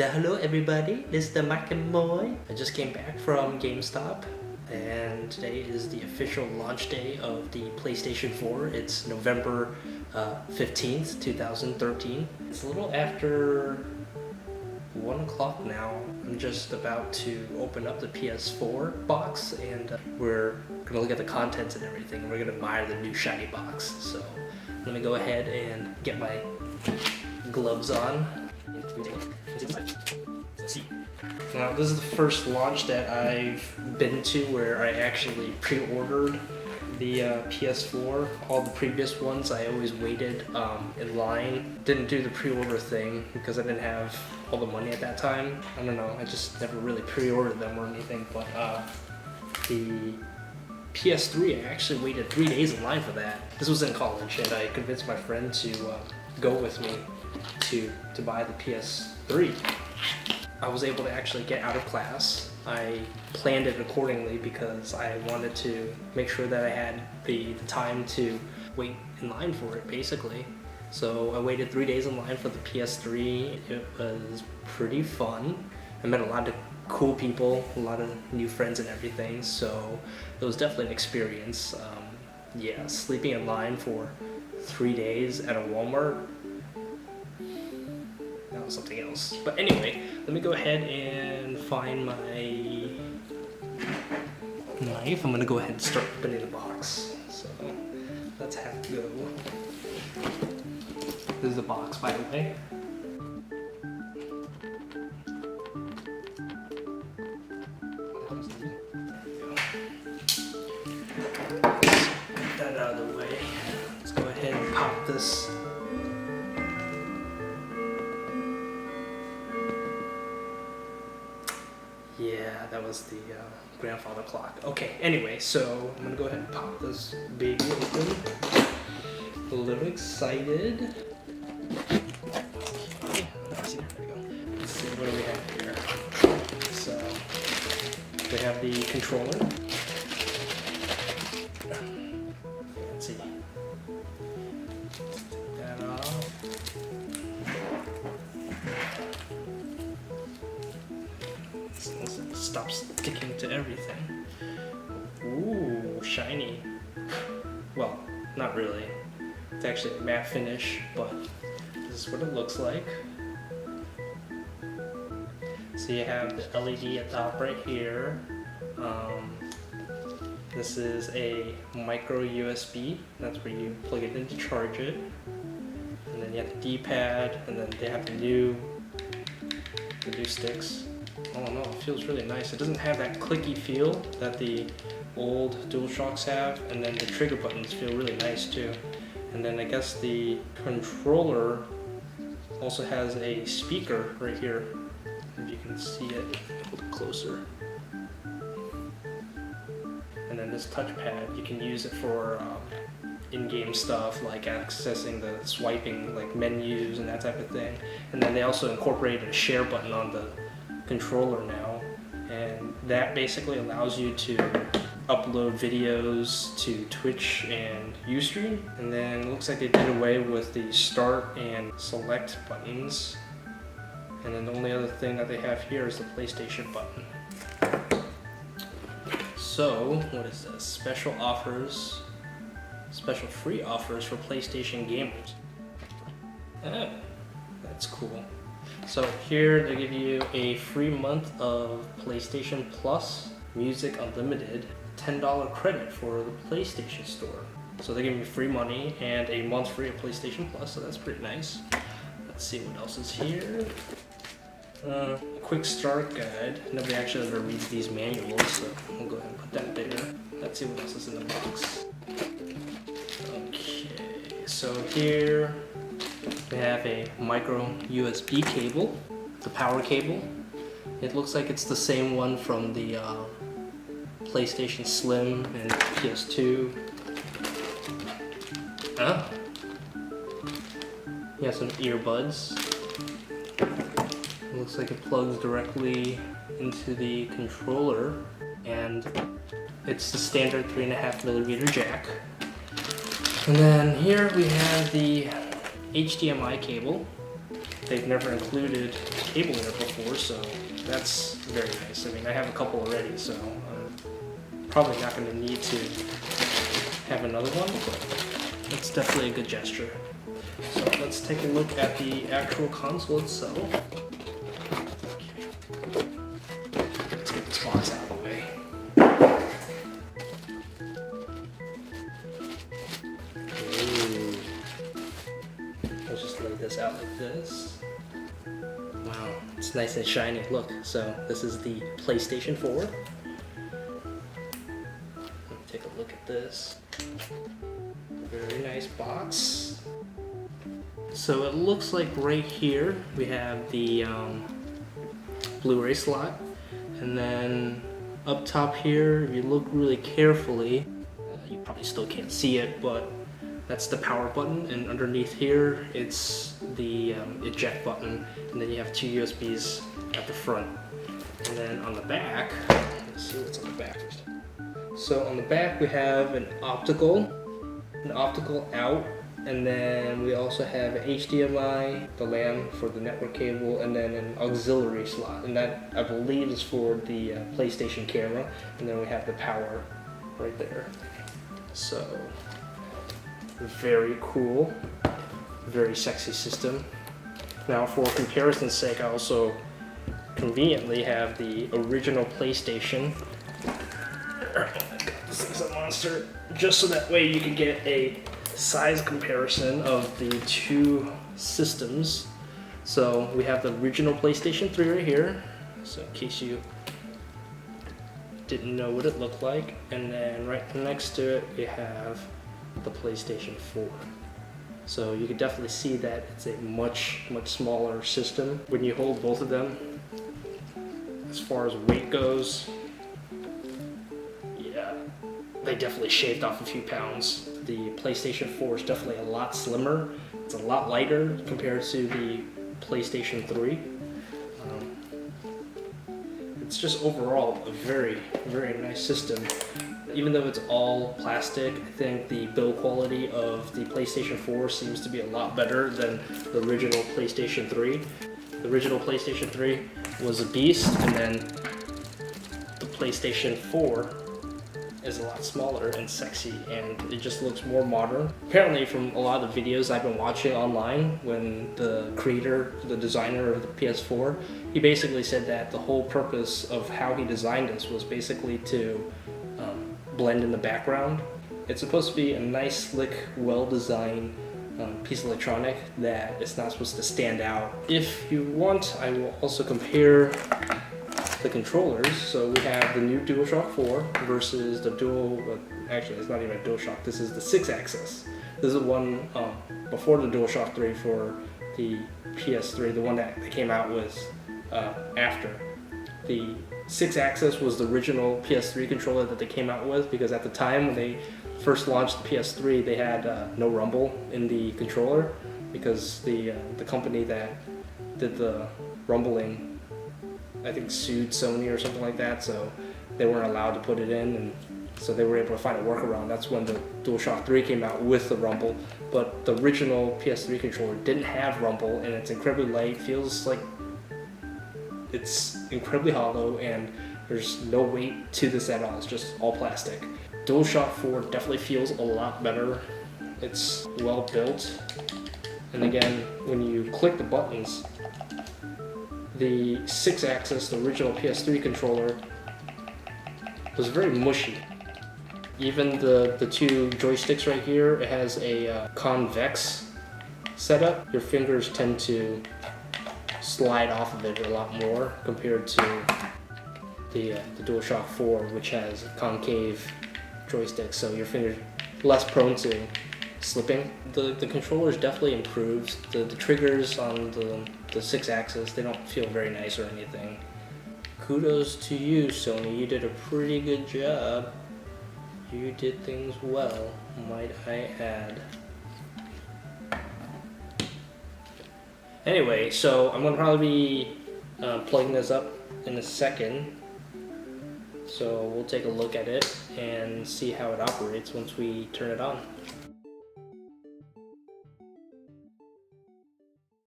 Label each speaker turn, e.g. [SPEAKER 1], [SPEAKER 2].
[SPEAKER 1] Hello everybody, this is the Mac and Boy. I just came back from GameStop and today is the official launch day of the PlayStation 4. It's November 15th, 2013. It's a little after 1 o'clock now. I'm just about to open up the PS4 box and we're gonna look at the contents and everything. We're gonna admire the new shiny box. So let me go ahead and get my gloves on. Now this is the first launch that I've been to where I actually pre-ordered the PS4. All the previous ones I always waited in line. Didn't do the pre-order thing because I didn't have all the money at that time. I don't know, I just never really pre-ordered them or anything, but the PS3 I actually waited 3 days in line for that. This was in college and I convinced my friend to go with me to buy the PS3. I was able to actually get out of class. I planned it accordingly because I wanted to make sure that I had the time to wait in line for it, basically. So I waited 3 days in line for the PS3. It was pretty fun. I met a lot of cool people, a lot of new friends and everything, so it was definitely an experience. Yeah, sleeping in line for 3 days at a Walmart, that was something else. But anyway, let me go ahead and find my knife. I'm gonna go ahead and start opening the box. So let's have it go. This is the box, by the way. Get that out of the way. Let's go ahead and pop this. Yeah, that was the grandfather clock. Okay, anyway, so I'm gonna go ahead and pop this baby open. A little excited. Okay, there we go. Let's see, what do we have here? So, we have the controller. Let's see. Take that off. Stop sticking to everything. Ooh, shiny. Well, not really. It's actually a matte finish, but this is what it looks like. So you have the LED at the top right here. This is a micro USB. That's where you plug it in to charge it. And then you have the D-pad, and then they have the new sticks. Oh no, it feels really nice. It doesn't have that clicky feel that the old DualShocks have, and then the trigger buttons feel really nice too. And then I guess the controller also has a speaker right here. If you can see it a little closer. And then this touchpad, you can use it for in-game stuff like accessing the swiping, like menus and that type of thing. And then they also incorporated a share button on the controller now, and that basically allows you to upload videos to Twitch and Ustream. And then it looks like they did away with the start and select buttons, and then the only other thing that they have here is the PlayStation button. So what is this? Special offers, special free offers for PlayStation gamers. Oh, that's cool. So here they give you a free month of PlayStation Plus, Music Unlimited, $10 credit for the PlayStation Store. So they give me free money and a month free of PlayStation Plus, so that's pretty nice. Let's see what else is here. Quick start guide. Nobody actually ever reads these manuals, so we'll go ahead and put that there. Let's see what else is in the box. Okay, so here we have a micro USB cable, the power cable. It looks like it's the same one from the PlayStation Slim and PS2. Oh. You have some earbuds. It looks like it plugs directly into the controller, and it's the standard 3.5mm jack. And then here we have the HDMI cable. they've never included cable in it before, so that's very nice. I mean, I have a couple already, so I'm probably not going to need to have another one, but it's definitely a good gesture. So let's take a look at the actual console itself. Let's get this box out of the way. Ooh. Let's just lay this out like this. Wow, it's nice and shiny. Look, so this is the PlayStation 4. Let me take a look at this. Very nice box. So it looks like right here we have the Blu-ray slot, and then up top here, if you look really carefully, you probably still can't see it, but that's the power button, and underneath here it's the eject button, and then you have two USBs at the front. And then on the back, let's see what's on the back first. So on the back we have an optical out, and then we also have HDMI, the LAN for the network cable, and then an auxiliary slot, and that I believe is for the PlayStation camera, and then we have the power right there. So very cool, very sexy system. Now for comparison's sake, I also conveniently have the original PlayStation. Oh my god, this thing's a monster. Just so that way you can get a size comparison of the two systems. So we have the original PlayStation 3 right here, so in case you didn't know what it looked like, and then right next to it we have the PlayStation 4. So you can definitely see that it's a much smaller system. When you hold both of them, as far as weight goes, yeah, they definitely shaved off a few pounds. The PlayStation 4 is definitely a lot slimmer. It's a lot lighter compared to the PlayStation 3. It's just overall a very nice system. Even though it's all plastic, I think the build quality of the PlayStation 4 seems to be a lot better than the original PlayStation 3. The original PlayStation 3 was a beast, and then the PlayStation 4 is a lot smaller and sexy, and it just looks more modern. Apparently from a lot of the videos I've been watching online, when the creator, the designer of the PS4, he basically said that the whole purpose of how he designed this was basically to blend in the background. It's supposed to be a nice, slick, well-designed piece of electronic that it's not supposed to stand out. If you want, I will also compare the controllers. So we have the new DualShock 4 versus the actually it's not even a DualShock, this is the 6-axis. This is one before the DualShock 3 for the PS3, the one that they came out with after. The 6-axis was the original PS3 controller that they came out with, because at the time when they first launched the PS3, they had no rumble in the controller, because the company that did the rumbling, I think, sued Sony or something like that, so they weren't allowed to put it in, and so they were able to find a workaround. That's when the DualShock 3 came out with the rumble, but the original PS3 controller didn't have rumble, and it's incredibly light, feels like it's incredibly hollow, and there's no weight to this at all. It's just all plastic. DualShock 4 definitely feels a lot better. It's well built, and again, when you click the buttons, the 6-axis, the original PS3 controller, was very mushy. Even the two joysticks right here, it has a convex setup. Your fingers tend to slide off of it a lot more compared to the DualShock 4, which has a concave joystick, so your fingers less prone to slipping. The controllers definitely improved. The triggers on the 6-axis, they don't feel very nice or anything. Kudos to you, Sony. You did a pretty good job. You did things well, might I add. Anyway, so I'm going to probably be plugging this up in a second. So we'll take a look at it and see how it operates once we turn it on.